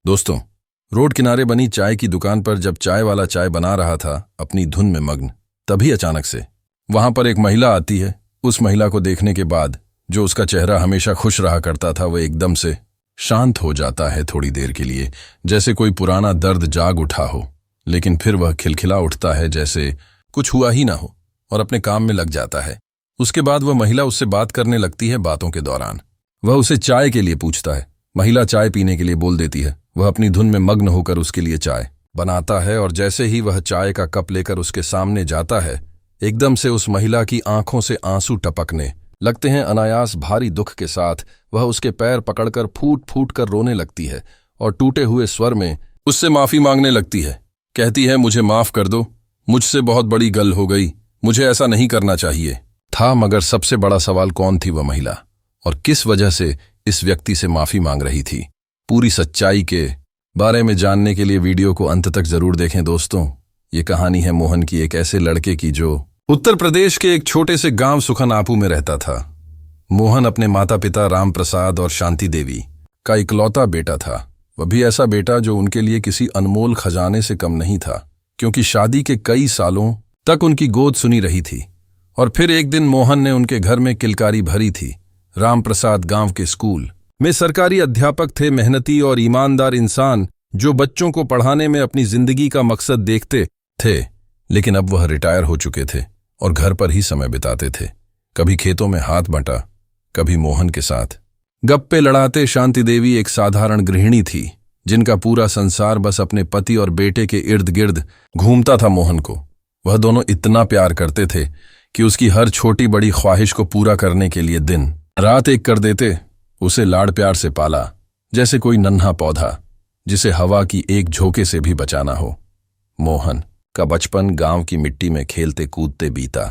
दोस्तों, रोड किनारे बनी चाय की दुकान पर जब चाय वाला चाय बना रहा था अपनी धुन में मग्न, तभी अचानक से वहां पर एक महिला आती है। उस महिला को देखने के बाद जो उसका चेहरा हमेशा खुश रहा करता था वह एकदम से शांत हो जाता है थोड़ी देर के लिए, जैसे कोई पुराना दर्द जाग उठा हो। लेकिन फिर वह खिलखिला उठता है जैसे कुछ हुआ ही ना हो और अपने काम में लग जाता है। उसके बाद वह महिला उससे बात करने लगती है। बातों के दौरान वह उसे चाय के लिए पूछता है। महिला चाय पीने के लिए बोल देती है। वह अपनी धुन में मग्न होकर उसके लिए चाय बनाता है और जैसे ही वह चाय का कप लेकर उसके सामने जाता है, एकदम से उस महिला की आंखों से आंसू टपकने लगते हैं। अनायास भारी दुख के साथ वह उसके पैर पकड़कर फूट फूट कर रोने लगती है और टूटे हुए स्वर में उससे माफी मांगने लगती है। कहती है, मुझे माफ कर दो, मुझसे बहुत बड़ी गल हो गई, मुझे ऐसा नहीं करना चाहिए था। मगर सबसे बड़ा सवाल, कौन थी वह महिला और किस वजह से इस व्यक्ति से माफी मांग रही थी? पूरी सच्चाई के बारे में जानने के लिए वीडियो को अंत तक जरूर देखें। दोस्तों, ये कहानी है मोहन की, एक ऐसे लड़के की जो उत्तर प्रदेश के एक छोटे से गांव सुखनापू में रहता था। मोहन अपने माता पिता राम प्रसाद और शांति देवी का इकलौता बेटा था। वह भी ऐसा बेटा जो उनके लिए किसी अनमोल खजाने से कम नहीं था, क्योंकि शादी के कई सालों तक उनकी गोद सुनी रही थी। और फिर एक दिन मोहन ने उनके घर में किलकारी भरी थी। राम प्रसाद गांव के स्कूल में सरकारी अध्यापक थे, मेहनती और ईमानदार इंसान जो बच्चों को पढ़ाने में अपनी जिंदगी का मकसद देखते थे। लेकिन अब वह रिटायर हो चुके थे और घर पर ही समय बिताते थे। कभी खेतों में हाथ बंटा, कभी मोहन के साथ गप्पे लड़ाते। शांति देवी एक साधारण गृहिणी थी जिनका पूरा संसार बस अपने पति और बेटे के इर्द गिर्द घूमता था। मोहन को वह दोनों इतना प्यार करते थे कि उसकी हर छोटी बड़ी ख्वाहिश को पूरा करने के लिए दिन रात एक कर देते। उसे लाड़ प्यार से पाला जैसे कोई नन्हा पौधा जिसे हवा की एक झोंके से भी बचाना हो। मोहन का बचपन गांव की मिट्टी में खेलते कूदते बीता।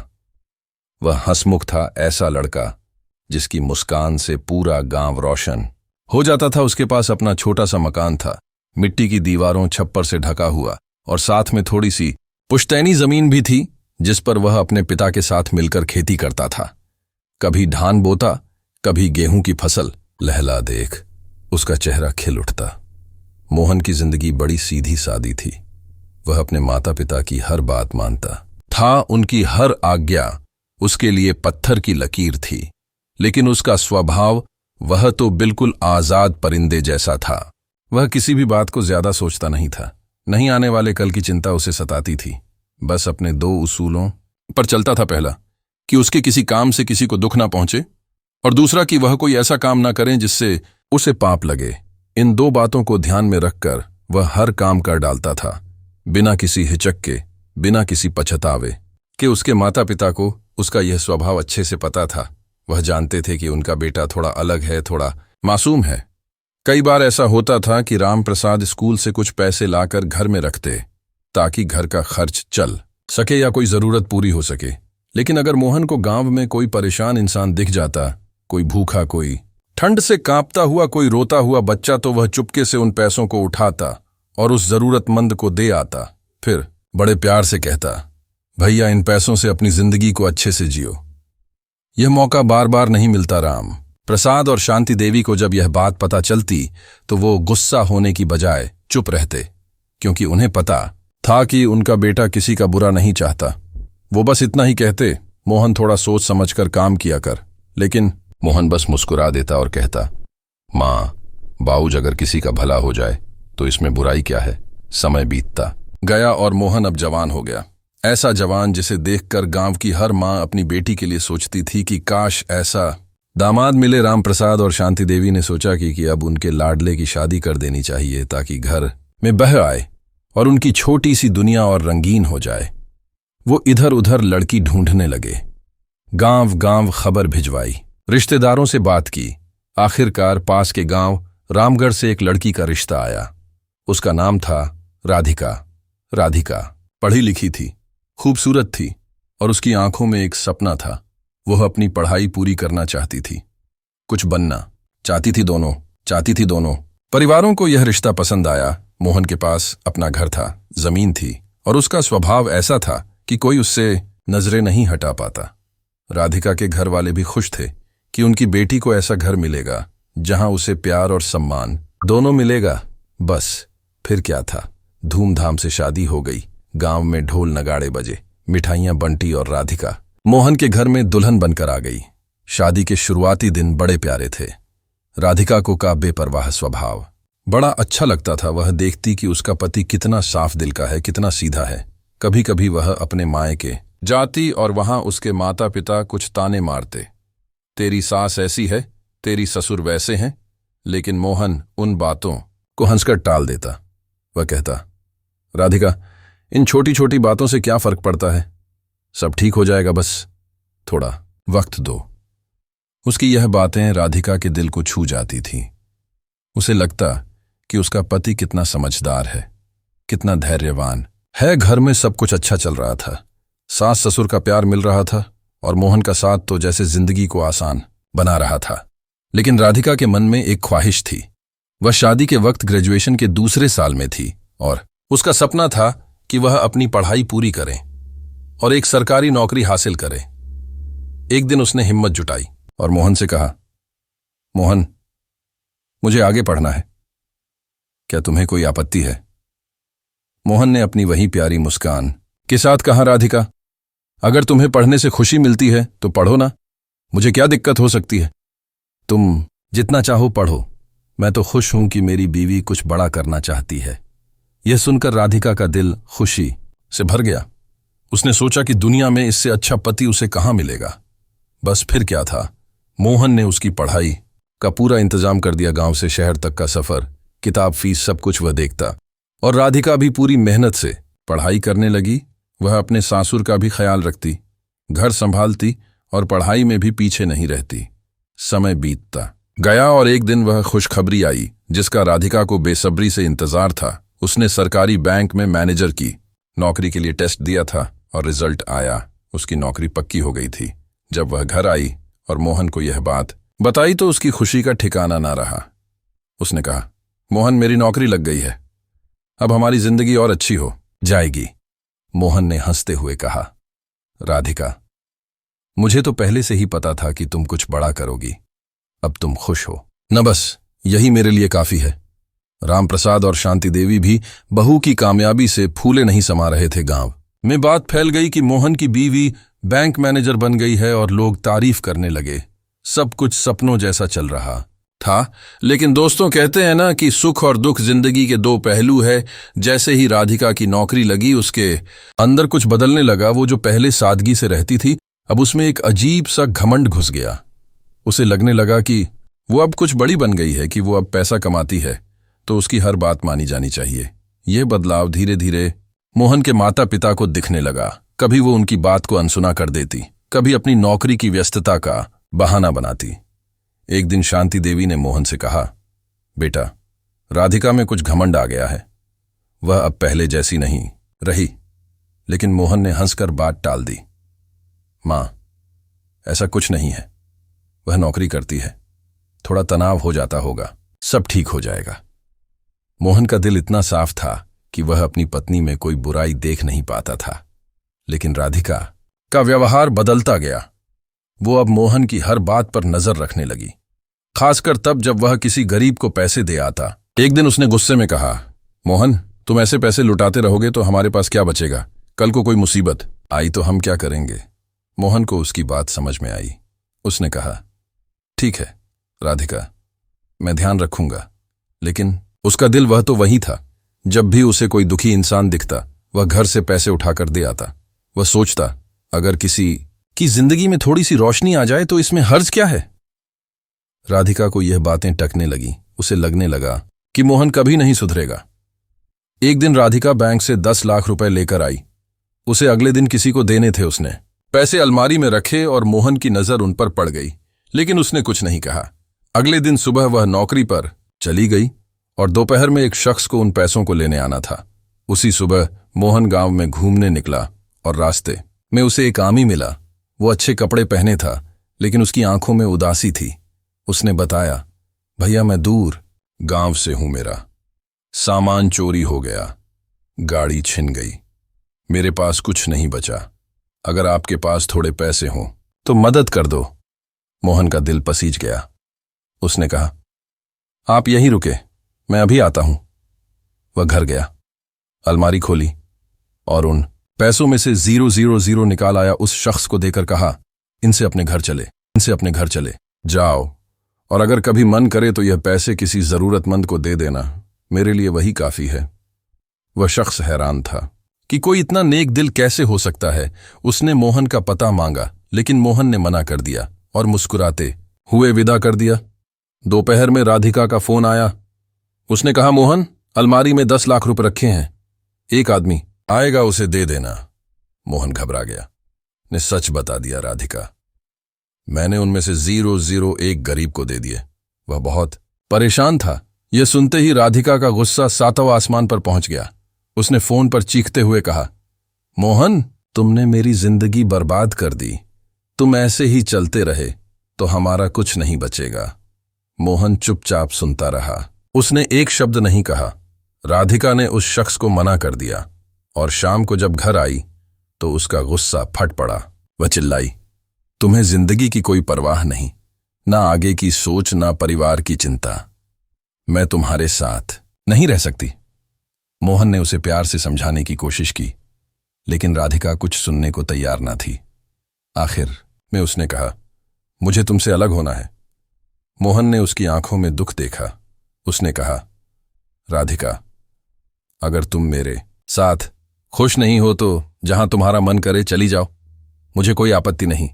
वह हंसमुख था, ऐसा लड़का जिसकी मुस्कान से पूरा गांव रोशन हो जाता था। उसके पास अपना छोटा सा मकान था, मिट्टी की दीवारों छप्पर से ढका हुआ, और साथ में थोड़ी सी पुश्तैनी जमीन भी थी जिस पर वह अपने पिता के साथ मिलकर खेती करता था। कभी धान बोता, कभी गेहूं की फसल। लहला देख उसका चेहरा खिल उठता। मोहन की जिंदगी बड़ी सीधी सादी थी। वह अपने माता पिता की हर बात मानता था, उनकी हर आज्ञा उसके लिए पत्थर की लकीर थी। लेकिन उसका स्वभाव, वह तो बिल्कुल आजाद परिंदे जैसा था। वह किसी भी बात को ज्यादा सोचता नहीं था, नहीं आने वाले कल की चिंता उसे सताती थी। बस अपने दो उसूलों पर चलता था। पहला कि उसके किसी काम से किसी को दुख ना पहुंचे, और दूसरा कि वह कोई ऐसा काम ना करें जिससे उसे पाप लगे। इन दो बातों को ध्यान में रखकर वह हर काम कर डालता था, बिना किसी हिचक के, बिना किसी पछतावे कि। उसके माता पिता को उसका यह स्वभाव अच्छे से पता था। वह जानते थे कि उनका बेटा थोड़ा अलग है, थोड़ा मासूम है। कई बार ऐसा होता था कि राम प्रसाद स्कूल से कुछ पैसे लाकर घर में रखते ताकि घर का खर्च चल सके या कोई जरूरत पूरी हो सके। लेकिन अगर मोहन को गांव में कोई परेशान इंसान दिख जाता, कोई भूखा, कोई ठंड से कांपता हुआ, कोई रोता हुआ बच्चा, तो वह चुपके से उन पैसों को उठाता और उस जरूरतमंद को दे आता। फिर बड़े प्यार से कहता, भैया इन पैसों से अपनी जिंदगी को अच्छे से जियो। यह मौका बार बार नहीं मिलता। राम प्रसाद और शांति देवी को जब यह बात पता चलती तो वो गुस्सा होने की बजाय चुप रहते, क्योंकि उन्हें पता था कि उनका बेटा किसी का बुरा नहीं चाहता। वो बस इतना ही कहते, मोहन थोड़ा सोच समझकर काम किया कर। लेकिन मोहन बस मुस्कुरा देता और कहता, माँ बाऊज, अगर किसी का भला हो जाए तो इसमें बुराई क्या है। समय बीतता गया और मोहन अब जवान हो गया। ऐसा जवान जिसे देखकर गांव की हर माँ अपनी बेटी के लिए सोचती थी कि काश ऐसा दामाद मिले। राम प्रसाद और शांति देवी ने सोचा कि अब उनके लाडले की शादी कर देनी चाहिए ताकि घर में बह आए और उनकी छोटी सी दुनिया और रंगीन हो जाए। वो इधर उधर लड़की ढूंढने लगे, गांव गांव खबर भिजवाई, रिश्तेदारों से बात की। आखिरकार पास के गांव रामगढ़ से एक लड़की का रिश्ता आया। उसका नाम था राधिका। राधिका पढ़ी लिखी थी, खूबसूरत थी और उसकी आंखों में एक सपना था। वह अपनी पढ़ाई पूरी करना चाहती थी, कुछ बनना चाहती थी दोनों। परिवारों को यह रिश्ता पसंद आया। मोहन के पास अपना घर था, जमीन थी और उसका स्वभाव ऐसा था कि कोई उससे नजरें नहीं हटा पाता। राधिका के घर वाले भी खुश थे कि उनकी बेटी को ऐसा घर मिलेगा जहां उसे प्यार और सम्मान दोनों मिलेगा। बस फिर क्या था, धूमधाम से शादी हो गई। गांव में ढोल नगाड़े बजे, मिठाइयां बंटी और राधिका मोहन के घर में दुल्हन बनकर आ गई। शादी के शुरुआती दिन बड़े प्यारे थे। राधिका को का बेपरवाह स्वभाव बड़ा अच्छा लगता था। वह देखती कि उसका पति कितना साफ दिल का है, कितना सीधा है। कभी कभी वह अपने मायके जाती और वहां उसके माता पिता कुछ ताने मारते, तेरी सास ऐसी है, तेरी ससुर वैसे हैं। लेकिन मोहन उन बातों को हंसकर टाल देता। वह कहता, राधिका, इन छोटी छोटी बातों से क्या फर्क पड़ता है, सब ठीक हो जाएगा, बस थोड़ा वक्त दो। उसकी यह बातें राधिका के दिल को छू जाती थीं। उसे लगता कि उसका पति कितना समझदार है, कितना धैर्यवान है। घर में सब कुछ अच्छा चल रहा था, सास ससुर का प्यार मिल रहा था और मोहन का साथ तो जैसे जिंदगी को आसान बना रहा था। लेकिन राधिका के मन में एक ख्वाहिश थी। वह शादी के वक्त ग्रेजुएशन के दूसरे साल में थी और उसका सपना था कि वह अपनी पढ़ाई पूरी करे और एक सरकारी नौकरी हासिल करे। एक दिन उसने हिम्मत जुटाई और मोहन से कहा, मोहन, मुझे आगे पढ़ना है, क्या तुम्हें कोई आपत्ति है? मोहन ने अपनी वही प्यारी मुस्कान के साथ कहा, राधिका, अगर तुम्हें पढ़ने से खुशी मिलती है तो पढ़ो ना, मुझे क्या दिक्कत हो सकती है? तुम जितना चाहो पढ़ो, मैं तो खुश हूं कि मेरी बीवी कुछ बड़ा करना चाहती है। यह सुनकर राधिका का दिल खुशी से भर गया। उसने सोचा कि दुनिया में इससे अच्छा पति उसे कहां मिलेगा। बस फिर क्या था, मोहन ने उसकी पढ़ाई का पूरा इंतजाम कर दिया। गांव से शहर तक का सफर, किताब, फीस, सब कुछ वह देखता और राधिका भी पूरी मेहनत से पढ़ाई करने लगी। वह अपने सासुर का भी ख्याल रखती, घर संभालती और पढ़ाई में भी पीछे नहीं रहती। समय बीतता गया और एक दिन वह खुशखबरी आई जिसका राधिका को बेसब्री से इंतजार था। उसने सरकारी बैंक में मैनेजर की नौकरी के लिए टेस्ट दिया था और रिजल्ट आया। उसकी नौकरी पक्की हो गई थी। जब वह घर आई और मोहन को यह बात बताई तो उसकी खुशी का ठिकाना ना रहा। उसने कहा, मोहन, मेरी नौकरी लग गई है, अब हमारी जिंदगी और अच्छी हो जाएगी। मोहन ने हंसते हुए कहा, राधिका, मुझे तो पहले से ही पता था कि तुम कुछ बड़ा करोगी। अब तुम खुश हो न, बस यही मेरे लिए काफी है। रामप्रसाद और शांति देवी भी बहू की कामयाबी से फूले नहीं समा रहे थे। गांव में बात फैल गई कि मोहन की बीवी बैंक मैनेजर बन गई है और लोग तारीफ करने लगे। सब कुछ सपनों जैसा चल रहा था। लेकिन दोस्तों, कहते हैं ना कि सुख और दुख जिंदगी के दो पहलू है। जैसे ही राधिका की नौकरी लगी, उसके अंदर कुछ बदलने लगा। वो जो पहले सादगी से रहती थी, अब उसमें एक अजीब सा घमंड घुस गया। उसे लगने लगा कि वो अब कुछ बड़ी बन गई है, कि वो अब पैसा कमाती है तो उसकी हर बात मानी जानी चाहिए। यह बदलाव धीरे धीरे मोहन के माता पिता को दिखने लगा। कभी वो उनकी बात को अनसुना कर देती, कभी अपनी नौकरी की व्यस्तता का बहाना बनाती। एक दिन शांति देवी ने मोहन से कहा, बेटा, राधिका में कुछ घमंड आ गया है, वह अब पहले जैसी नहीं रही। लेकिन मोहन ने हंसकर बात टाल दी। मां, ऐसा कुछ नहीं है, वह नौकरी करती है, थोड़ा तनाव हो जाता होगा, सब ठीक हो जाएगा। मोहन का दिल इतना साफ था कि वह अपनी पत्नी में कोई बुराई देख नहीं पाता था। लेकिन राधिका का व्यवहार बदलता गया। वो अब मोहन की हर बात पर नजर रखने लगी, खासकर तब जब वह किसी गरीब को पैसे दे आता। एक दिन उसने गुस्से में कहा, मोहन, तुम ऐसे पैसे लुटाते रहोगे तो हमारे पास क्या बचेगा? कल को कोई मुसीबत आई तो हम क्या करेंगे? मोहन को उसकी बात समझ में आई। उसने कहा, ठीक है राधिका, मैं ध्यान रखूंगा। लेकिन उसका दिल वह तो वही था। जब भी उसे कोई दुखी इंसान दिखता, वह घर से पैसे उठाकर दे आता। वह सोचता, अगर किसी की जिंदगी में थोड़ी सी रोशनी आ जाए तो इसमें हर्ज क्या है? राधिका को यह बातें टकने लगी। उसे लगने लगा कि मोहन कभी नहीं सुधरेगा। एक दिन राधिका बैंक से 10 लाख रुपए लेकर आई। उसे अगले दिन किसी को देने थे। उसने पैसे अलमारी में रखे और मोहन की नजर उन पर पड़ गई, लेकिन उसने कुछ नहीं कहा। अगले दिन सुबह वह नौकरी पर चली गई और दोपहर में एक शख्स को उन पैसों को लेने आना था। उसी सुबह मोहन गांव में घूमने निकला और रास्ते में उसे एक आमी मिला। वो अच्छे कपड़े पहने था, लेकिन उसकी आंखों में उदासी थी। उसने बताया, भैया, मैं दूर गांव से हूं, मेरा सामान चोरी हो गया, गाड़ी छिन गई, मेरे पास कुछ नहीं बचा। अगर आपके पास थोड़े पैसे हों तो मदद कर दो। मोहन का दिल पसीज गया। उसने कहा, आप यहीं रुके, मैं अभी आता हूं। वह घर गया, अलमारी खोली और उन पैसों में से 000 निकाल आया। उस शख्स को देकर कहा, इनसे अपने घर चले जाओ, और अगर कभी मन करे तो यह पैसे किसी जरूरतमंद को दे देना, मेरे लिए वही काफी है। वह शख्स हैरान था कि कोई इतना नेक दिल कैसे हो सकता है। उसने मोहन का पता मांगा, लेकिन मोहन ने मना कर दिया और मुस्कुराते हुए विदा कर दिया। दोपहर में राधिका का फोन आया। उसने कहा, मोहन, अलमारी में 10 लाख रुपए रखे हैं, एक आदमी आएगा, उसे दे देना। मोहन घबरा गया, ने सच बता दिया, राधिका, मैंने उनमें से 001 गरीब को दे दिए। वह बहुत परेशान था। यह सुनते ही राधिका का गुस्सा 7वां आसमान पर पहुंच गया। उसने फोन पर चीखते हुए कहा, मोहन, तुमने मेरी जिंदगी बर्बाद कर दी। तुम ऐसे ही चलते रहे तो हमारा कुछ नहीं बचेगा। मोहन चुपचाप सुनता रहा। उसने एक शब्द नहीं कहा। राधिका ने उस शख्स को मना कर दिया और शाम को जब घर आई तो उसका गुस्सा फट पड़ा। वह चिल्लाई, तुम्हें जिंदगी की कोई परवाह नहीं, ना आगे की सोच, ना परिवार की चिंता। मैं तुम्हारे साथ नहीं रह सकती। मोहन ने उसे प्यार से समझाने की कोशिश की, लेकिन राधिका कुछ सुनने को तैयार ना थी। आखिर में उसने कहा, मुझे तुमसे अलग होना है। मोहन ने उसकी आंखों में दुख देखा। उसने कहा, राधिका, अगर तुम मेरे साथ खुश नहीं हो तो जहां तुम्हारा मन करे चली जाओ, मुझे कोई आपत्ति नहीं।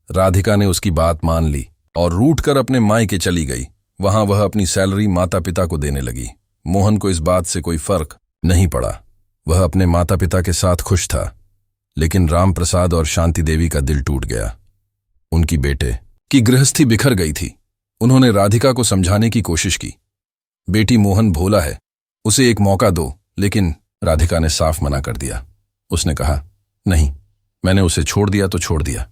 राधिका ने उसकी बात मान ली और रूठकर अपने मायके चली गई। वहां वह अपनी सैलरी माता पिता को देने लगी। मोहन को इस बात से कोई फर्क नहीं पड़ा। वह अपने माता पिता के साथ खुश था, लेकिन राम प्रसाद और शांति देवी का दिल टूट गया। उनकी बेटे की गृहस्थी बिखर गई थी। उन्होंने राधिका को समझाने की कोशिश की, बेटी, मोहन भोला है, उसे एक मौका दो, लेकिन राधिका ने साफ मना कर दिया। उसने कहा, नहीं, मैंने उसे छोड़ दिया तो छोड़ दिया,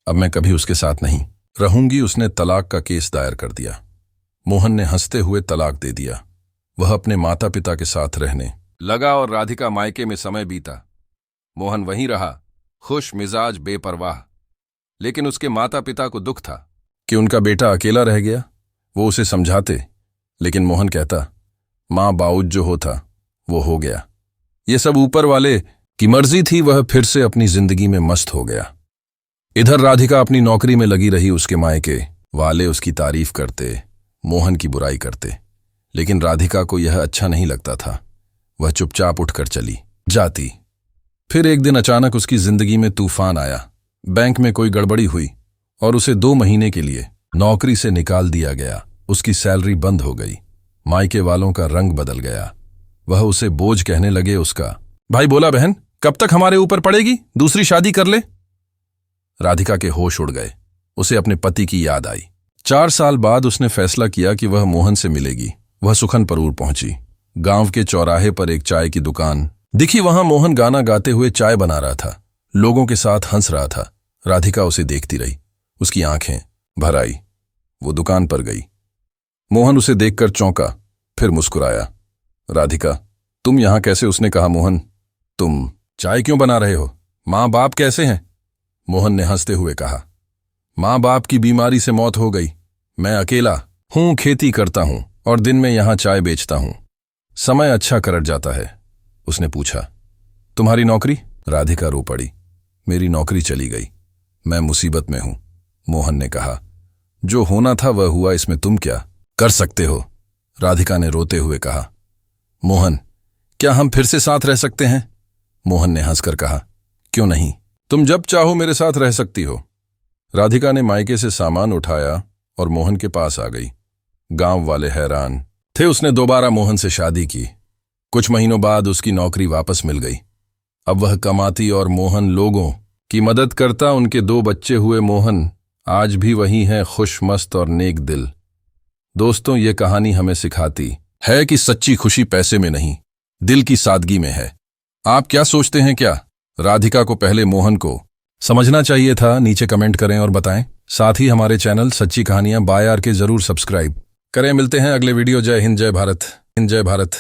अब मैं कभी उसके साथ नहीं रहूंगी। उसने तलाक का केस दायर कर दिया। मोहन ने हंसते हुए तलाक दे दिया। वह अपने माता पिता के साथ रहने लगा और राधिका मायके में समय बीता। मोहन वहीं रहा, खुश मिजाज, बेपरवाह, लेकिन उसके माता पिता को दुख था कि उनका बेटा अकेला रह गया। वो उसे समझाते, लेकिन मोहन कहता, मां बाउज जो होता वो हो गया, ये सब ऊपर वाले की मर्जी थी। वह फिर से अपनी जिंदगी में मस्त हो गया। इधर राधिका अपनी नौकरी में लगी रही। उसके मायके वाले उसकी तारीफ करते, मोहन की बुराई करते, लेकिन राधिका को यह अच्छा नहीं लगता था। वह चुपचाप उठकर चली जाती। फिर एक दिन अचानक उसकी जिंदगी में तूफान आया। बैंक में कोई गड़बड़ी हुई और उसे 2 महीने के लिए नौकरी से निकाल दिया गया। उसकी सैलरी बंद हो गई। मायके वालों का रंग बदल गया। वह उसे बोझ कहने लगे। उसका भाई बोला, बहन, कब तक हमारे ऊपर पड़ेगी, दूसरी शादी कर ले। राधिका के होश उड़ गए। उसे अपने पति की याद आई। 4 साल बाद उसने फैसला किया कि वह मोहन से मिलेगी। वह सुखनपुर पहुंची। गांव के चौराहे पर एक चाय की दुकान दिखी। वहां मोहन गाना गाते हुए चाय बना रहा था, लोगों के साथ हंस रहा था। राधिका उसे देखती रही। उसकी आंखें भर आई। वो दुकान पर गई। मोहन उसे देखकर चौंका, फिर मुस्कुराया। राधिका, तुम यहां कैसे? उसने कहा, मोहन, तुम चाय क्यों बना रहे हो? मां बाप कैसे हैं? मोहन ने हंसते हुए कहा, मां बाप की बीमारी से मौत हो गई। मैं अकेला हूं, खेती करता हूं और दिन में यहां चाय बेचता हूं। समय अच्छा कट जाता है। उसने पूछा, तुम्हारी नौकरी? राधिका रो पड़ी। मेरी नौकरी चली गई, मैं मुसीबत में हूं। मोहन ने कहा, जो होना था वह हुआ, इसमें तुम क्या कर सकते हो? राधिका ने रोते हुए कहा, मोहन, क्या हम फिर से साथ रह सकते हैं? मोहन ने हंसकर कहा, क्यों नहीं, तुम जब चाहो मेरे साथ रह सकती हो। राधिका ने मायके से सामान उठाया और मोहन के पास आ गई। गांव वाले हैरान थे। उसने दोबारा मोहन से शादी की। कुछ महीनों बाद उसकी नौकरी वापस मिल गई। अब वह कमाती और मोहन लोगों की मदद करता। उनके 2 बच्चे हुए। मोहन आज भी वही है, खुश, मस्त और नेक दिल। दोस्तों, ये कहानी हमें सिखाती है कि सच्ची खुशी पैसे में नहीं, दिल की सादगी में है। आप क्या सोचते हैं? क्या राधिका को पहले मोहन को समझना चाहिए था? नीचे कमेंट करें और बताएं। साथ ही हमारे चैनल सच्ची कहानियां बाय आर के जरूर सब्सक्राइब करें। मिलते हैं अगले वीडियो। जय हिंद, जय भारत। हिंद, जय भारत।